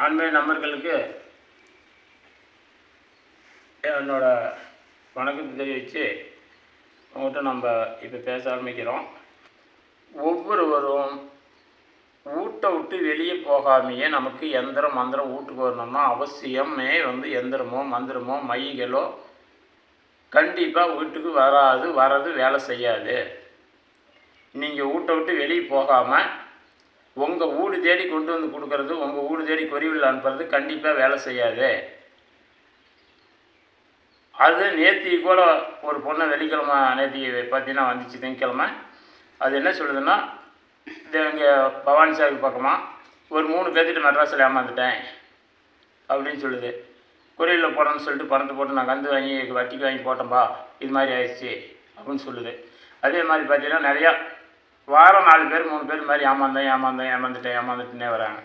ஆன்மீக நண்பர்களுக்கு என்னோட வணக்கத்தை தெரிவித்து உங்கள்கிட்ட நம்ம இப்போ பேச ஆரம்பிக்கிறோம். ஒவ்வொருவரும் வீட்டை விட்டு வெளியே போகாமையே நமக்கு எந்திரம் மந்திரம் வீட்டுக்கு வரணும்னா அவசியமே எந்திரமோ மந்திரமோ மைகளோ கண்டிப்பாக வீட்டுக்கு வர்றது வேலை செய்யாது. நீங்கள் வீட்டை விட்டு வெளியே போகாமல் உங்கள் வீடு தேடி கொண்டு வந்து கொடுக்கறது, உங்கள் வீடு தேடி கொரிவில் அனுப்புறது கண்டிப்பாக வேலை செய்யாது. அது நேற்று கூட ஒரு பொண்ணு வெள்ளிக்கிழமை நேற்று பார்த்தீங்கன்னா வந்துச்சு திங்கக்கிழமை. அது என்ன சொல்லுதுன்னா, இது இங்கே பவானி சாகர் பக்கமாக ஒரு 3 பேர்த்திட்ட மெட்ராஸில் ஏமாந்துட்டேன் அப்படின்னு சொல்லுது. கொரியரில் போடணும்னு சொல்லிட்டு பணத்தை போட்டு நான் கந்து வாங்கி வட்டிக்கு வாங்கி போட்டேன்பா, இது மாதிரி ஆயிடுச்சு அப்படின்னு சொல்லுது. அதே மாதிரி பார்த்தீங்கன்னா நிறையா வாரம் 4 பேர் 3 பேர் மாதிரி ஏமாந்துட்டேன்னே வராங்க.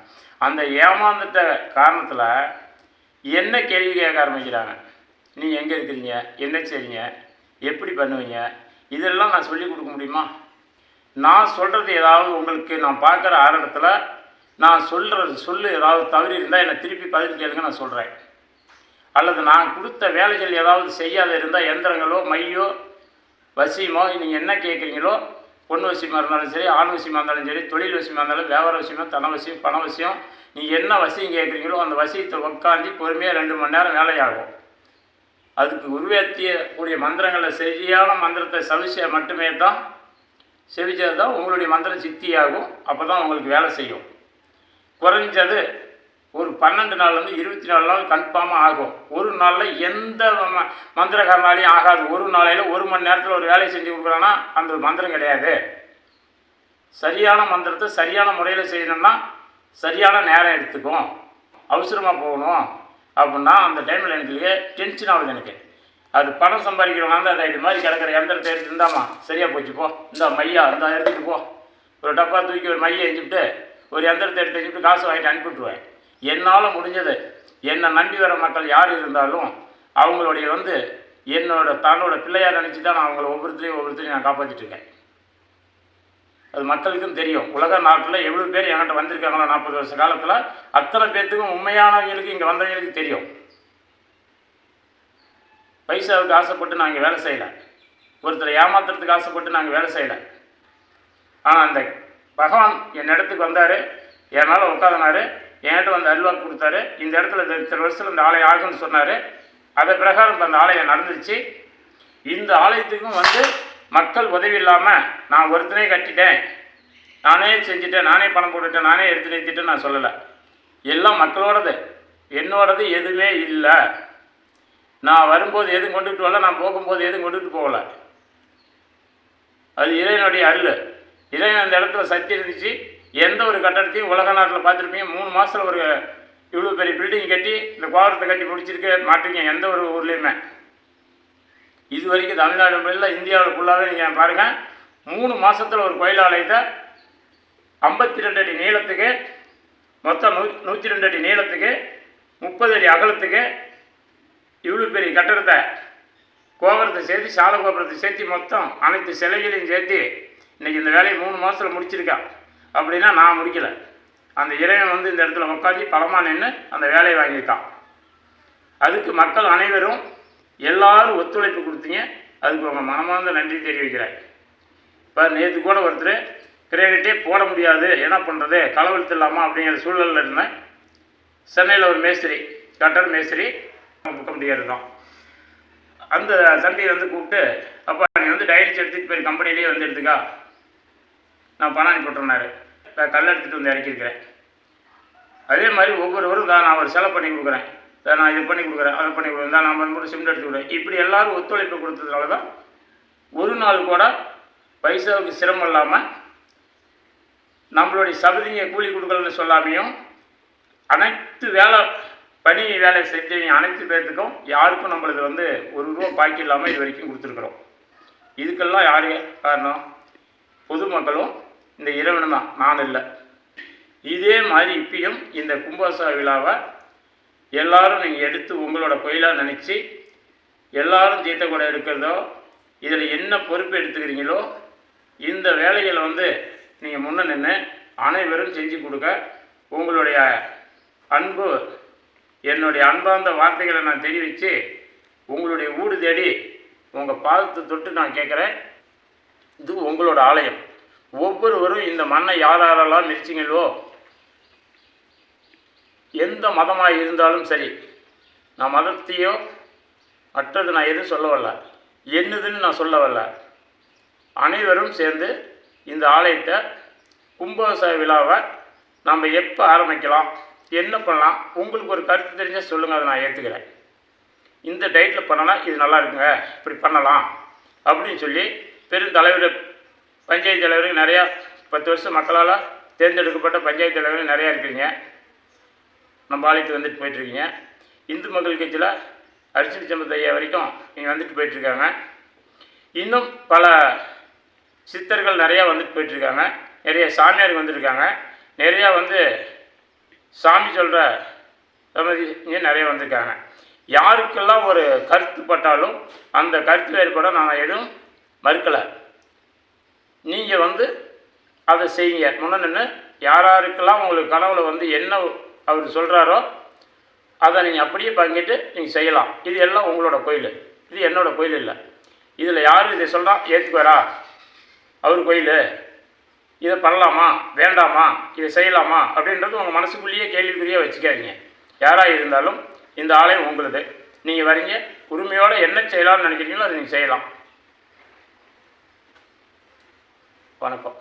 அந்த ஏமாந்துட்ட காரணத்தில் என்ன கேள்வி கேட்க ஆரம்பிக்கிறாங்க. நீங்கள் எங்கே இருக்கிறீங்க, என்ன செய்றீங்க, எப்படி பண்ணுவீங்க, இதெல்லாம் நான் சொல்லிக் கொடுக்க முடியுமா? நான் சொல்கிறது ஏதாவது உங்களுக்கு நான் பார்க்குற ஆரம்பத்தில் நான் சொல்லு ஏதாவது தவறி இருந்தால் என்னை திருப்பி பதில் கேளுங்க, நான் சொல்கிறேன். அல்லது நான் கொடுத்த வேலைகள் ஏதாவது செய்யாத இருந்தால் எந்திரங்களோ மையோ வசியமோ நீங்கள் என்ன கேட்குறீங்களோ, பொண்ணு வசியமாக இருந்தாலும் சரி, ஆண் வசியமாக இருந்தாலும் சரி, தொழில் வசியமாக இருந்தாலும், வியாபார வசியமோ, தன வசியம், பண வசியம், நீங்கள் என்ன வசியம் கேட்குறீங்களோ அந்த வசியத்தை உட்காந்து பொறுமையாக 2 மணி நேரம் வேலையாகும். அதுக்கு உருவேற்றியக்கூடிய மந்திரங்களை சரியான மந்திரத்தை சவிச்ச மட்டுமே தான் செவிச்சது தான் உங்களுடைய மந்திரம் சித்தியாகும். அப்போ தான் உங்களுக்கு வேலை செய்யும். குறைஞ்சது ஒரு 12 நாள்லேருந்து 24 நாள் கன்ஃபார்மாக ஆகும். ஒரு நாளில் எந்த மந்திரக்காரனாலையும் ஆகாது. ஒரு நாளையில் 1 மணி நேரத்தில் ஒரு வேலையை செஞ்சு கொடுக்குறான்னா அந்த மந்திரம் கிடையாது. சரியான மந்திரத்தை சரியான முறையில் செய்யணும்னா சரியான நேரம் எடுத்துக்கும். அவசரமாக போகணும் அப்படின்னா அந்த டைமில் எனக்கு டென்ஷன் ஆகுது. எனக்கு அது பணம் சம்பாதிக்கிறவங்க அதை இது மாதிரி கிடக்கிற எந்திரத்தை எடுத்து இருந்தாமா சரியாக போச்சு போ, இந்த மையா இந்த எடுத்துகிட்டு போ, ஒரு டப்பா தூக்கி ஒரு மையை எஞ்சிவிட்டு ஒரு எந்திரத்தை எடுத்து வச்சுட்டு காசு வாங்கிட்டு அனுப்பிவிட்டுருவேன். என்னால் முடிஞ்சது. என்னை நம்பி வர மக்கள் யார் இருந்தாலும் அவங்களுடைய தன்னோட பிள்ளையார் நினச்சி தான் நான் அவங்கள ஒவ்வொருத்தரையும் நான் காப்பாற்றிட்டு இருக்கேன். அது மக்களுக்கும் தெரியும். உலக நாட்டில் எவ்வளோ பேர் என்கிட்ட வந்திருக்காங்களோ 40 வருஷ காலத்தில் அத்தனை பேர்த்துக்கும் உண்மையானவங்களுக்கு இங்கே வந்தவங்களுக்கு தெரியும். பைசாவுக்கு ஆசைப்பட்டு நான் இங்கே வேலை செய்யலை, ஒருத்தரை ஏமாத்துறதுக்கு ஆசைப்பட்டு நாங்கள் வேலை செய்யலை. ஆனால் அந்த பகவான் என் இடத்துக்கு வந்தார், என் மேலே உட்காந்தினார், என்கிட்ட வந்து அல்வாக்கு கொடுத்தாரு. இந்த இடத்துல இத்தனை வருஷத்தில் இந்த ஆலயம் ஆகுன்னு சொன்னார். அதை பிரகாரம் இப்போ அந்த ஆலயம் நடந்துச்சு. இந்த ஆலயத்துக்கும் மக்கள் உதவி இல்லாமல் நான் ஒருத்தனே கட்டிட்டேன், நானே செஞ்சுட்டேன், நானே பணம் போட்டுட்டேன், நானே எடுத்து நிறுத்திட்டேன்னு நான் சொல்லலை. எல்லாம் மக்களோடது, என்னோடது எதுவுமே இல்லை. நான் வரும்போது எதுவும் கொண்டுட்டு வரல, நான் போகும்போது எதுவும் கொண்டுட்டு போகலை. அது இறைவனுடைய அருள். இறைவன் அந்த இடத்துல சக்தி இருந்துச்சு. எந்த ஒரு கட்டடத்தையும் உலக நாட்டில் பார்த்துருப்பீங்க 3 மாதத்தில் ஒரு இவ்வளோ பெரிய பில்டிங் கட்டி இந்த கோபுரத்தை கட்டி முடிச்சிருக்க மாட்டீங்க எந்த ஒரு ஊர்லேயுமே. இது வரைக்கும் தமிழ்நாடு இல்லை, இந்தியாவில் ஃபுல்லாகவே நீங்கள் பாருங்கள், 3 மாதத்தில் ஒரு கோயில் ஆலயத்தை 52 அடி நீளத்துக்கு, மொத்தம் 102 அடி நீளத்துக்கு, 30 அடி அகலத்துக்கு இவ்வளோ பெரிய கட்டடத்தை கோபுரத்தை சேர்த்து சால கோபுரத்தை சேர்த்து மொத்தம் அனைத்து சிலைகளையும் சேர்த்து இன்றைக்கி இந்த வேலையை 3 மாதத்தில் முடிச்சிருக்கான். அப்படின்னா நான் முடிக்கலை. அந்த இறைவன் இந்த இடத்துல உட்காந்து பலமாக நின்று அந்த வேலையை வாங்கியிருக்கான். அதுக்கு மக்கள் அனைவரும் எல்லாரும் ஒத்துழைப்பு கொடுத்தீங்க. அதுக்கு உங்கள் மனமார்ந்த நன்றி தெரிவிக்கிறேன். இப்போ நேற்று கூட ஒருத்தர் கிரெடிட்டே போட முடியாது, என்ன பண்ணுறது, களவெழுத்து இல்லாமல் அப்படிங்கிற சூழலில் இருந்தேன். சென்னையில் ஒரு மேஸ்திரி, கட்டட மேஸ்திரி புக்க முடியாது தான். அந்த தம்பியை கூப்பிட்டு, அப்போ நீ டைரிச்சு எடுத்துகிட்டு போய் கம்பெனிலேயே எடுத்துக்கா, நான் பணம் அனுப்பிட்டுருந்தாரு. கல் எடுத்துகிட்டு இறக்கியிருக்கிறேன். அதே மாதிரி ஒவ்வொருவரும் தான் நான் ஒரு செலவு பண்ணி கொடுக்குறேன், நான் இது பண்ணி கொடுக்குறேன், அதை பண்ணி கொடுக்குறேன், தான் நான் கூட சிமெண்ட் எடுத்து கொடுக்குறேன். இப்படி எல்லோரும் ஒத்துழைப்பு கொடுத்ததுனால தான் ஒரு நாள் கூட பைசாவுக்கு சிரமம் இல்லாமல் நம்மளுடைய சபதிங்க கூலி கொடுக்கலன்னு சொல்லாமையும் அனைத்து பணி வேலை செஞ்சவங்க அனைத்து பேர்த்துக்கும் யாருக்கும் நம்மளது 1 ரூபா பாக்கி இல்லாமல் இது வரைக்கும் கொடுத்துருக்குறோம். இதுக்கெல்லாம் யார் காரணம்? பொதுமக்களும் இந்த இறைவனும் தான், நான் இல்லை. இதே மாதிரி இப்பயும் இந்த கும்பாசா விழாவை எல்லோரும் நீங்கள் எடுத்து உங்களோட கோயிலாக நினச்சி எல்லோரும் தீர்த்த கூட எடுக்கிறதோ, இதில் என்ன பொறுப்பு எடுத்துக்கிறீங்களோ இந்த வேலைகளை நீங்கள் முன்னே நின்று அனைவரும் செஞ்சு கொடுக்க உங்களுடைய அன்பு என்னுடைய அன்பார்ந்த வார்த்தைகளை நான் தெரிவித்து உங்களுடைய ஊடு தேடி உங்கள் பாதத்தை தொட்டு நான் கேட்குறேன். இது உங்களோட ஆலயம். ஒவ்வொருவரும் இந்த மண்ணை யாரெல்லாம் மிதிச்சிங்களோ, எந்த மதமாக இருந்தாலும் சரி, நான் மதத்தையோ மற்றது நான் எதுவும் சொல்ல வரல, என்னதுன்னு நான் சொல்ல வரல. அனைவரும் சேர்ந்து இந்த ஆலயத்தை கும்பாபிஷேக விழாவை நம்ம எப்போ ஆரம்பிக்கலாம், என்ன பண்ணலாம், உங்களுக்கு ஒரு கருத்து தெரிஞ்சால் சொல்லுங்கள், அதை நான் ஏற்றுக்கிறேன். இந்த டேட்டில் பண்ணலாம், இது நல்லா இருக்குங்க, இப்படி பண்ணலாம் அப்படின்னு சொல்லி பெருந்தலைவர் பஞ்சாயத்து தலைவர்கள் நிறையா 10 வருஷம் மக்களால் தேர்ந்தெடுக்கப்பட்ட பஞ்சாயத்து தலைவர்கள் நிறையா இருக்கிறீங்க. நம்ம ஆலயத்துக்கு வந்துட்டு போயிட்டுருக்கீங்க. இந்து மக்கள் கட்சியில் அரிசி சம்பத் ஐயா வரைக்கும் நீங்கள் வந்துட்டு போயிட்டுருக்காங்க. இன்னும் பல சித்தர்கள் நிறையா வந்துட்டு போயிட்டுருக்காங்க. நிறைய சாமியார் வந்துருக்காங்க. நிறையா சாமி சொல்கிற சமதிங்க நிறைய வந்திருக்காங்க. யாருக்கெல்லாம் ஒரு கருத்து பட்டாலும் அந்த கருத்து வேறுபாட நான் எதுவும் மறுக்கலை. நீங்கள் அதை செய்யுங்க. முன்ன நின்று யாருக்கெல்லாம் உங்களுக்கு கனவுல என்ன அவர் சொல்கிறாரோ அதை நீங்கள் அப்படியே பங்கிட்டு நீங்கள் செய்யலாம். இது எல்லாம் உங்களோட கோயில், இது என்னோடய கோயில் இல்லை. இதில் யார் இதை சொல்கிறா ஏற்றுக்குவாரா, அவர் கோயில், இதை பண்ணலாமா வேண்டாமா, இதை செய்யலாமா அப்படின்றது உங்கள் மனசுக்குள்ளேயே கேள்விக்குறியாக வச்சுக்காதீங்க. யாராக இருந்தாலும் இந்த ஆலயம் உங்களுது. நீங்கள் வரீங்க, உரிமையோடு என்ன செய்யலாம்னு நினைக்கிறீங்களோ அதை நீங்கள் செய்யலாம். வணக்கம்.